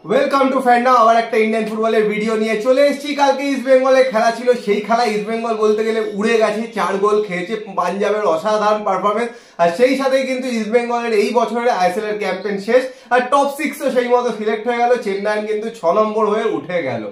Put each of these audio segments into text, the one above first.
Welcome to ফ্যান্ডা। আবার একটা Indian ফুটবলের ভিডিও নিয়ে চলে এসেছি। কালকে ইস্ট বেঙ্গলের খেলা ছিল, সেই খেলায় ইস্ট বেঙ্গল বলতে গেলে উড়ে গেছে, 4 গোল খেয়েছে, পাঞ্জাবের অসাধারণ পারফরমেন্স। আর সেই সাথে কিন্তু ইস্ট বেঙ্গলের এই বছরের আইএসএল এর ক্যাম্পেন শেষ, আর টপ 6 সেই মতো সিলেক্ট হয়ে গেল। চেন্নাই কিন্তু 6 নম্বর হয়ে উঠে গেল।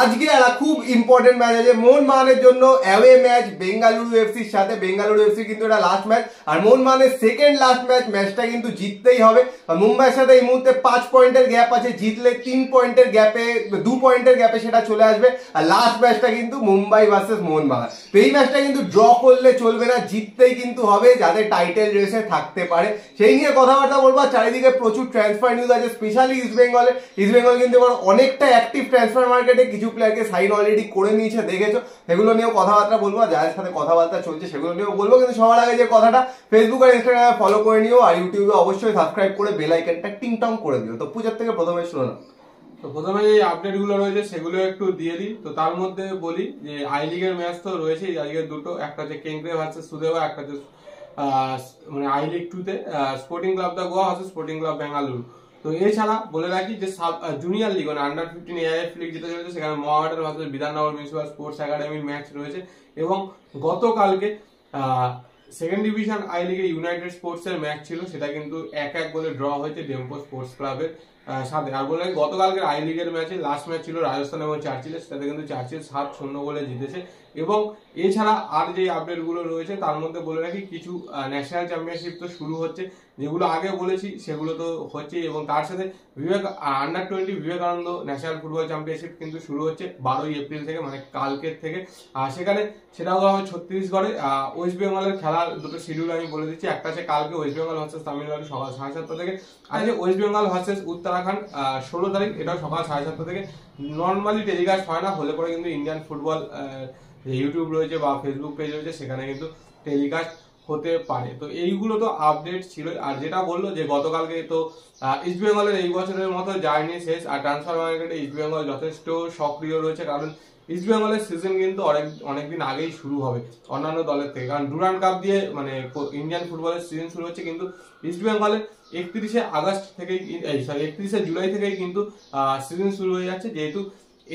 আজকে একটা খুব ইম্পর্টেন্ট ম্যাচ আছে মোহনবাগানের জন্য, অ্যাওয়ে ম্যাচ বেঙ্গালুরু এফসির সাথে। বেঙ্গালুরু এফসি কিন্তু এটা লাস্ট ম্যাচ, আর মোহনবাগানের সেকেন্ড লাস্ট ম্যাচ। ম্যাচটা কিন্তু জিততেই হবে। আর মুম্বাইয়ের সাথে এই মুহূর্তে 5 পয়েন্টের গ্যাপ আছে, জিতলে 3 পয়েন্টের গ্যাপে 2 পয়েন্টের গ্যাপে সেটা চলে আসবে। আর লাস্ট ম্যাচটা কিন্তু মুম্বাই ভার্সেস মোহনবাগান। তো এই ম্যাচটা কিন্তু ড্র করলে চলবে না, জিততেই কিন্তু হবে যাতে টাইটেল রেসে থাকতে পারে। সেই নিয়ে কথাবার্তা বলবো। চারিদিকে প্রচুর ট্রান্সফার নিউজ আছে, স্পেশালি ইস্ট বেঙ্গলে। ইস্ট বেঙ্গল কিন্তু এবার অনেকটা অ্যাক্টিভ ট্রান্সফার মার্কেটে, কিছু প্লেয়ারকে সাইন অলরেডি করে নিয়েছে, দেখেছো। সেগুলো নিয়েও কথাবার্তা বলবো, যাদের সাথে কথাবার্তা চলছে সেগুলো নিয়েও বলবো। কিন্তু সবার আগে যে কথাটা, ফেসবুক আর ইনস্টাগ্রামে ফলো করে নিও, আর ইউটিউবে অবশ্যই সাবস্ক্রাইব করে বেল আইকনটা টিং টং করে দিও। তো পূজার থেকে প্রথমে শুনো না। তো প্রথমে যে আপডেট গুলো রয়েছে সেগুলো একটু দিয়ে দিই। তো তার মধ্যে বলি যে আই লিগের ম্যাচ তো রয়েছে আজকে দুটো, একটা হচ্ছে কেংক্রে ভার্সেস সুদেবা, একটা হচ্ছে মানে আই লিগ 2 তে Sporting Club de Goa versus Sporting Club Bengaluru. তো এছাড়া বলে রাখি যে জুনিয়র লিগ মানে আন্ডার 15 এআইএফ লিগ যেটা চলেছে, সেখানে Mohammedan versus Bidhannagar municipal sports একাডেমির ম্যাচ রয়েছে। এবং গতকালকে সেকেন্ড ডিভিশন আই লিগে ইউনাইটেড স্পোর্টস এর ম্যাচ ছিল, সেটা কিন্তু 1-1 গোলে ড্র হয়েছে ডেম্পো স্পোর্টস ক্লাবের সাথে। আর বলে গতকালকের আই লিগের ম্যাচে লাস্ট ম্যাচ ছিল রাজস্থান এবং চার্চিলের, সেটাতে কিন্তু চার্চিল 7-0 গোলে জিতেছে। এবং এছাড়া আর যে আপডেট গুলো রয়েছে তার মধ্যে বলে রাখি কিছু ন্যাশনাল চ্যাম্পিয়নশিপ তো শুরু হচ্ছে, যেগুলো আগে বলেছি সেগুলো তো হচ্ছে। এবং তার সাথে under 20 Vivekananda national football championship কিন্তু শুরু হচ্ছে 12 এপ্রিল থেকে, মানে কালকের থেকে। সেখানে সেটাও হবে ছত্তিশগড়ে। ওয়েস্ট বেঙ্গলের খেলার দুটো শিডিউল আমি বলে দিচ্ছি। একটা আছে কালকে ওয়েস্ট বেঙ্গল ভার্সেস তামিলনাড়ু সকাল 7:30 থেকে, আর ওয়েস্ট বেঙ্গল ভার্সেস উত্তরাখণ্ড 16 তারিখ, এটাও সকাল 7:30 থেকে। নর্মালি টেলিকাস্ট হয় না, হলে পরে কিন্তু ইন্ডিয়ান ফুটবল যে ইউটিউব রয়েছে বা ফেসবুক পেজ রয়েছে সেখানে কিন্তু টেলিকাস্ট হতে পারে। তো এইগুলো তো আপডেট ছিল। আর যেটা বললো যে গতকালকে তো ইস্ট বেঙ্গলের এই বছরের মতো জার্নি শেষ, আর ট্রান্সফার মার্কেটে ইস্ট বেঙ্গল যথেষ্ট সক্রিয় রয়েছে, কারণ ইস্ট বেঙ্গলের সিজন কিন্তু অনেকদিন আগেই শুরু হবে অন্যান্য দলের থেকে। কারণ ডুরান্ড কাপ দিয়ে মানে ইন্ডিয়ান ফুটবলের সিজন শুরু হচ্ছে, কিন্তু ইস্ট বেঙ্গলের 31শে জুলাই থেকেই কিন্তু সিজন শুরু হয়ে যাচ্ছে, যেহেতু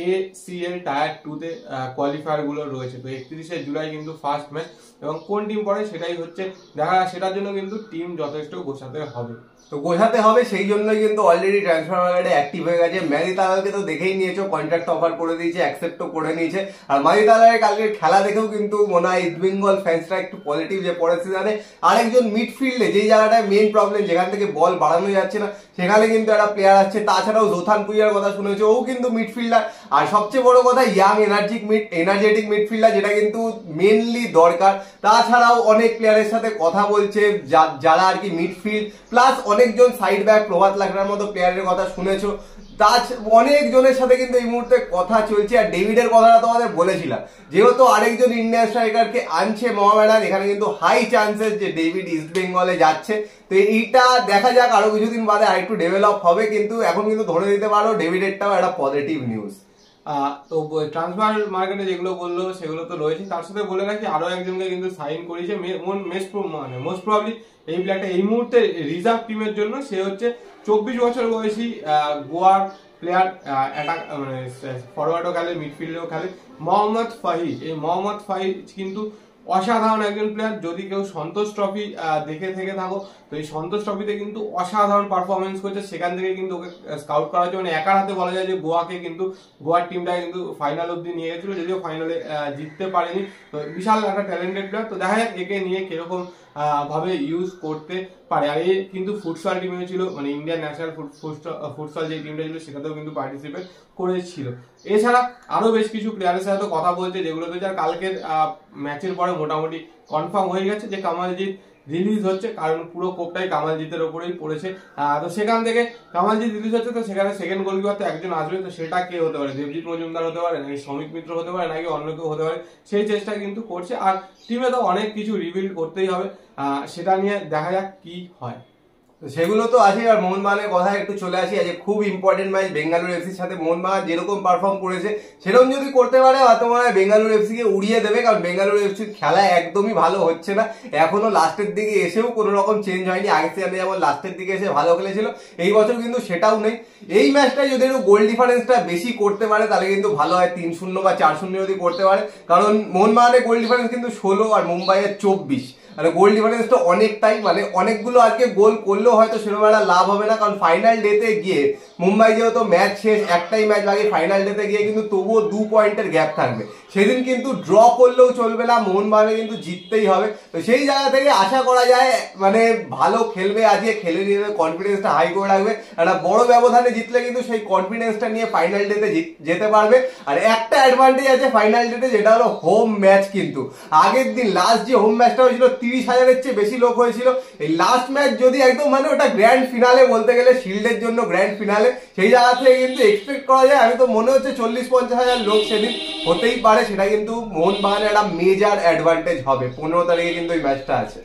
ACL টায়ার 2 তে কোয়ালিফায়ার গুলো রয়েছে। তো 31শে জুলাই কিন্তু ফার্স্ট ম্যাচ, এবং কোন টিম পড়ে সেটাই হচ্ছে দেখা, সেটার জন্য কিন্তু টিম যথেষ্ট গোছাতে হবে। তো গোছাতে হবে, সেই জন্যই কিন্তু অলরেডি ট্রান্সফার মার্কেটে অ্যাক্টিভ হয়ে গেছে। ম্যাজি তালালকে তো দেখেই নিয়েছো, কন্ট্রাক্ট অফার করে দিয়েছে, অ্যাকসেপ্টও করে নিয়েছে। আর মাজি তালালের কালকের খেলা দেখেও কিন্তু মনে হয় ইস্ট বেঙ্গল ফ্যান্সরা একটু পজিটিভ, যে পরের সিজনে আরেকজন মিডফিল্ডে যেই জায়গাটায় মেন প্রবলেম, যেখান থেকে বল বাড়ানো যাচ্ছে না, সেখানে কিন্তু একটা প্লেয়ার আসছে। তাছাড়াও জোথান পুইয়ার কথা শুনেছে, ও কিন্তু মিডফিল্ডার। আর সবচেয়ে বড় কথা, ইয়াং এনার্জেটিক মিডফিল্ডার, যেটা কিন্তু মেনলি দরকার। তাছাড়াও অনেক প্লেয়ারের সাথে কথা বলছে যারা আর কি মিডফিল্ড প্লাস অনেকজন সাইড ব্যাক, প্রভাত লাকড়ার মতো প্লেয়ারের কথা শুনেছো। অনেকজনের সাথে কিন্তু এই মুহূর্তে কথা চলছে। আর ডেভিডের কথাটা তোমাদের বলেছিলাম, যেহেতু আরেকজন ইন্ডিয়ান স্ট্রাইকারকে আনছে মোহামেডান, এখানে কিন্তু হাই চান্সেস যে ডেভিড ইস্ট বেঙ্গলে যাচ্ছে। তো এইটা দেখা যাক, আরো কিছুদিন বাদে আরেকটু ডেভেলপ হবে, কিন্তু এখন কিন্তু ধরে দিতে পারো ডেভিডেরটাও একটা পজিটিভ নিউজ। তো ট্রান্সফার মার্কেটে যেগুলো বললো সেগুলো তো রয়েছে, তার সাথে বলে রাখি আরো একজনকে কিন্তু সাইন করেছে। মোস্ট প্রবাবলি এই প্লেয়ারটা এই মুহূর্তে রিজার্ভ টিমের জন্য। সে হচ্ছে 24 বছর বয়সী গোয়ার প্লেয়ার, মানে ফরওয়ার্ডও খেলে, মিডফিল্ডেও খেলে, মোহাম্মদ ফাহিদ। এই মোহাম্মদ ফাহিদ কিন্তু অসাধারণ একজন প্লেয়ার। যদি কেউ সন্তোষ ট্রফি দেখে থেকে থাকো, তো এই সন্তোষ ট্রফিতে কিন্তু অসাধারণ পারফরমেন্স করছে, সেখান থেকে কিন্তু ওকে স্কাউট করা হচ্ছে। মানে একার হাতে বলা যায় যে গোয়ার টিমটাকে কিন্তু ফাইনাল অব্দি নিয়ে গেছিল, যদিও ফাইনালে জিততে পারেনি। তো বিশাল একটা ট্যালেন্টেড প্লেয়ার। তো দেখা যাক একে নিয়ে কিরকম ভাবে ইউজ করতে পারে। আর এ কিন্তু ফুটসল টিমে ছিল, মানে ইন্ডিয়ান ন্যাশনাল ফুটসল যে টিমটা ছিল সেটাতেও কিন্তু পার্টিসিপেট করেছিল। এছাড়া আরো বেশ কিছু প্লেয়ারের সাথে কথা বলছে, যেগুলো তো কালকের ম্যাচের পরে মোটামুটি কনফার্ম হয়ে গেছে যে কামালজিৎ রিলিজ হচ্ছে, কারণ পুরো কোপটাই কামালজিতের ওপরেই পড়েছে। তো সেখান থেকে কামালজিৎ রিলিজ হচ্ছে, তো সেখানে সেকেন্ড গোলকিপার তো একজন আসবে। তো সেটা কে হতে পারে? দেবজিৎ মজুমদার হতে পারে, নাকি শ্রমিক মিত্র হতে পারে, নাকি অন্য কেউ হতে পারে, সেই চেষ্টা কিন্তু করছে। আর টিমে তো অনেক কিছু রিবিল্ড করতেই হবে, সেটা নিয়ে দেখা যাক কি হয়। সেগুলো তো আছে। আর মোহনবাগানের কথা একটু চলে আসি। আজ খুব ইম্পর্টেন্ট ম্যাচ বেঙ্গালুরু এফসির সাথে মোহনবাগান যেরকম পারফর্ম করেছে সেরকম যদি করতে পারে হয়তো মনে হয় বেঙ্গালুরু এফসি কে উড়িয়ে দেবে, কারণ বেঙ্গালুরু এফসির খেলা একদমই ভালো হচ্ছে না। এখনো লাস্টের দিকে এসেও কোনো রকম চেঞ্জ হয়নি। আগের সিজনে যেমন লাস্টের দিকে এসে ভালো খেলেছিল, এই বছর কিন্তু সেটাও নেই। এই ম্যাচটায় যদি একটু গোল ডিফারেন্সটা বেশি করতে পারে তাহলে কিন্তু ভালো হয়, 3-0 বা 4-0 যদি করতে পারে, কারণ মোহনবাগানের গোল ডিফারেন্স কিন্তু 16 আর মুম্বাইয়ের 24। মানে গোল ডিফারেন্সটা অনেকটাই, মানে অনেকগুলো আজকে গোল করলেও হয়তো সেরকম একটা লাভ হবে না, কারণ ফাইনাল ডেতে গিয়ে মুম্বাই যেহেতু ম্যাচ শেষ, একটাই ম্যাচ বাকি, ফাইনাল ডেতে গিয়ে কিন্তু তবুও 2 পয়েন্টের গ্যাপ থাকবে। সেদিন কিন্তু ড্র করলেও চলবে না, মোহনবাগানে কিন্তু জিততেই হবে। তো সেই জায়গা থেকে আশা করা যায় মানে ভালো খেলবে আজকে, খেলে নিয়ে কনফিডেন্সটা হাই করে রাখবে। একটা বড় ব্যবধানে জিতলে কিন্তু সেই কনফিডেন্সটা নিয়ে ফাইনাল ডেতে যেতে পারবে। আর একটা অ্যাডভান্টেজ আছে ফাইনাল ডেতে, যেটা হলো হোম ম্যাচ। কিন্তু আগের দিন লাস্ট যে হোম ম্যাচটা হয়েছিল 30,000-এর চেয়ে বেশি লোক হয়েছিল। এই লাস্ট ম্যাচ যদি একদম মানে ওটা গ্র্যান্ড ফিনালে বলতে গেলে, শিল্ডের জন্য গ্র্যান্ড ফিনালে, সেই জায়গা থেকে কিন্তু এক্সপেক্ট করা যায়, আমি তো মনে হচ্ছে 40-50,000 লোক সেদিন হতেই পারে। সেটা কিন্তু মোহনবাগানের একটা মেজর অ্যাডভান্টেজ হবে। 15 তারিখে কিন্তু এই ম্যাচটা আছে,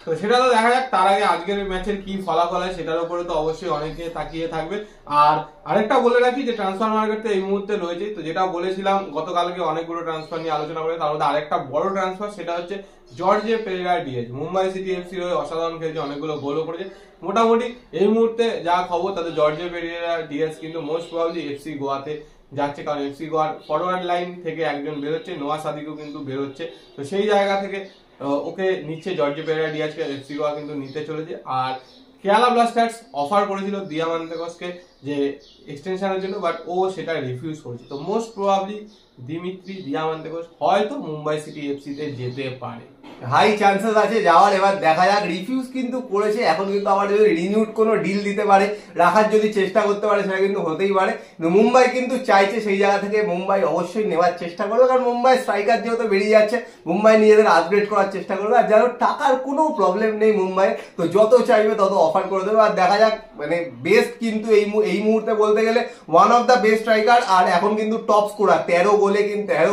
তো সেটা তো দেখা যাক। তার আগে আজকের ম্যাচের কি ফলাফল হয় সেটার উপরে তো অবশ্যই অনেকে তাকিয়ে থাকবে। আর আরেকটা বলে রাখি যে ট্রান্সফার মার্কেট এই মুহূর্তে রয়েছে, তো যেটা বলেছিলাম গতকালকে অনেকগুলো ট্রান্সফার নিয়ে আলোচনা করে, তার মধ্যে আরেকটা বড় ট্রান্সফার সেটা হচ্ছে Jorge Perera DS. Mumbai city এফসির হয়ে অসাধারণ খেলছে, অনেকগুলো গোলও করেছে। মোটামুটি এই মুহূর্তে যা খবর তাদের জর্জে পেরেরা ডিএস কিন্তু মোস্ট প্রবাবলি এফসি গোয়াতে যাচ্ছে, কারণ এফসি গোয়ার ফরওয়ার্ড লাইন থেকে একজন বেরোচ্ছে, নোয়া সাদিকও কিন্তু বেরোচ্ছে। তো সেই জায়গা থেকে ওকে নিচ্ছে জর্জে পেরেরা ডিয়াজকে এফসি গোয়া কিন্তু নিতে চলেছে। আর কেরালা ব্লাস্টার্স অফার করেছিল দিয়ামান্তেকসকে যে এক্সটেনশনের জন্য, বাট ও সেটা রিফিউজ করেছে। তো মোস্ট প্রবাবলি দিমিত্রি দিয়ামান্তেকস হয়তো মুম্বাই সিটি এফসিতে যেতে পারে, হাই চান্সেস আছে যাওয়ার। এবার দেখা যাক, রিফিউজ কিন্তু করেছে, এখন কিন্তু আবার যদি রিনিউড কোনো ডিল দিতে পারে, রাখার যদি চেষ্টা করতে পারে, সেটা কিন্তু হতেই পারে। মুম্বাই কিন্তু চাইছে, সেই জায়গা থেকে মুম্বাই অবশ্যই নেওয়ার চেষ্টা করবে, কারণ মুম্বাই স্ট্রাইকার যেহেতু বেরিয়ে যাচ্ছে, মুম্বাই নিজেদের আপগ্রেড করার চেষ্টা করবে। আর যারা টাকার কোনো প্রবলেম নেই মুম্বাই, তো যত চাইবে তত অফার করে দেবে। আর দেখা যাক, মানে বেস্ট কিন্তু এই মুহূর্তে বলতে গেলে one of the best striker. আর এখন কিন্তু টপ স্কোরার, 13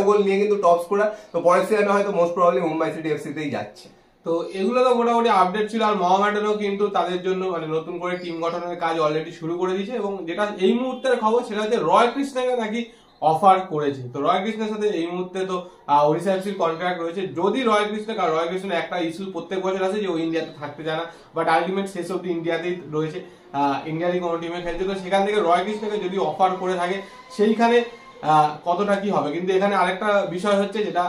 গোল নিয়ে কিন্তু টপ স্কোরার। তো পরের সিজনে হয়তো মোস্ট প্রবাবলি মুম্বাই সিটি এফসিতেই যাচ্ছে। তো এগুলো তো মোটামুটি আপডেট ছিল। আর মোহামেডানও কিন্তু তাদের জন্য মানে নতুন করে টিম গঠনের কাজ অলরেডি শুরু করে দিয়েছে, এবং যেটা এই মুহূর্তের খবর সেটা হচ্ছে রয় কৃষ্ণাকে নাকি অফার করেছে। তো রয় কৃষ্ণের সাথে এই মুহূর্তে তো ওড়িশা এফসির কন্ট্রাক্ট রয়েছে। যদি রয় কৃষ্ণের একটা ইস্যু প্রত্যেক বছর আছে যে ও ইন্ডিয়াতে থাকতে চায় না, বাট আলটিমেট শেষ অব্দি ইন্ডিয়াতেই রয়েছে, ইন্ডিয়ারই কোনো টিমে খেলছে। তো সেখান থেকে রয় কৃষ্ণকে যদি অফার করে থাকে সেইখানে কতটা কি হবে। কিন্তু এখানে আরেকটা বিষয় হচ্ছে, যেটা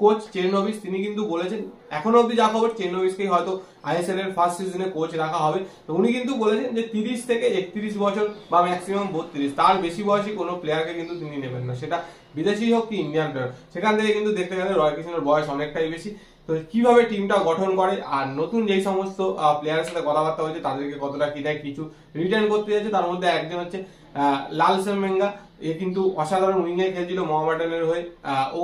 কোচ চেরনোভিচ তিনি কিন্তু বলেছেন, এখনো অব্দি যা খবর চেরনোভিচকেই হয়তো আইএসএল এর ফার্স্ট সিজনে কোচ রাখা হবে। তো উনি কিন্তু বলেছেন যে 30 থেকে 31 বছর বা ম্যাক্সিমাম 32, তার বেশি বয়সী কোনো প্লেয়ারকে কিন্তু তিনি নেবেন না, সেটা বিদেশি হোক কি ইন্ডিয়ান প্লেয়ার। সেখান থেকে কিন্তু দেখতে গেলে রয় কৃষ্ণের বয়স অনেকটাই বেশি। তো কিভাবে টিমটা গঠন করে আর নতুন যেই সমস্ত প্লেয়ারের সাথে কথাবার্তা হয়েছে তাদেরকে কতটা কি দেয়, কিছু রিটার্ন করতে যাচ্ছে। তার মধ্যে একজন হচ্ছে লাল সেমেঙ্গা, এ কিন্তু অসাধারণ উইংয়ে খেলছিল মোহামেডানের হয়ে।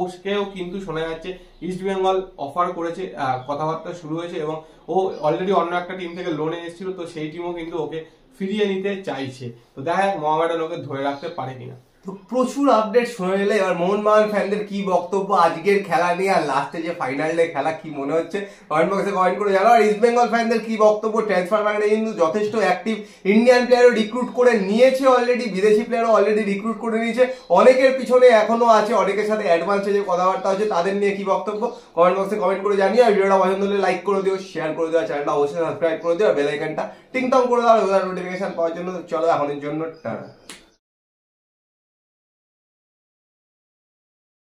ওকেও কিন্তু শোনা যাচ্ছে ইস্ট বেঙ্গল অফার করেছে, কথাবার্তা শুরু হয়েছে, এবং ও অলরেডি অন্য একটা টিম থেকে লোনে এসেছিল, তো সেই টিমও কিন্তু ওকে ফিরিয়ে নিতে চাইছে। তো দেখা যাক মোহামেডান ওকে ধরে রাখতে পারে কিনা। তো প্রচুর আপডেট শুনে এলে। এবার মোহনবাগান ফ্যানদের কি বক্তব্য আজকের খেলা নিয়ে, আর লাস্টে যে ফাইনাল ডে খেলা কি মনে হচ্ছে কমেন্ট বক্সে কমেন্ট করে জানাও। আর ইস্ট বেঙ্গল ফ্যানদের কি বক্তব্য, ট্রান্সফার মার্কেটে কিন্তু যথেষ্ট অ্যাক্টিভ, ইন্ডিয়ান প্লেয়ারও রিক্রুট করে নিয়েছে অলরেডি, বিদেশি প্লেয়ারও অলরেডি রিক্রুট করে নিয়েছে, অনেকের পিছনে এখনো আছে, অনেকের সাথে অ্যাডভান্সে যে কথাবার্তা হচ্ছে, তাদের নিয়ে কি বক্তব্য কমেন্ট বক্সে কমেন্ট করে জানিও। আর ভিডিওটা পছন্দ হলে লাইক করে দিও, শেয়ার করে দিও, চ্যানেলটা অবশ্যই সাবস্ক্রাইব করে দিও, আর বেল আইকনটা টিং টং করে দাও নোটিফিকেশন পাওয়ার জন্য। চলো এখনের জন্য টাটা।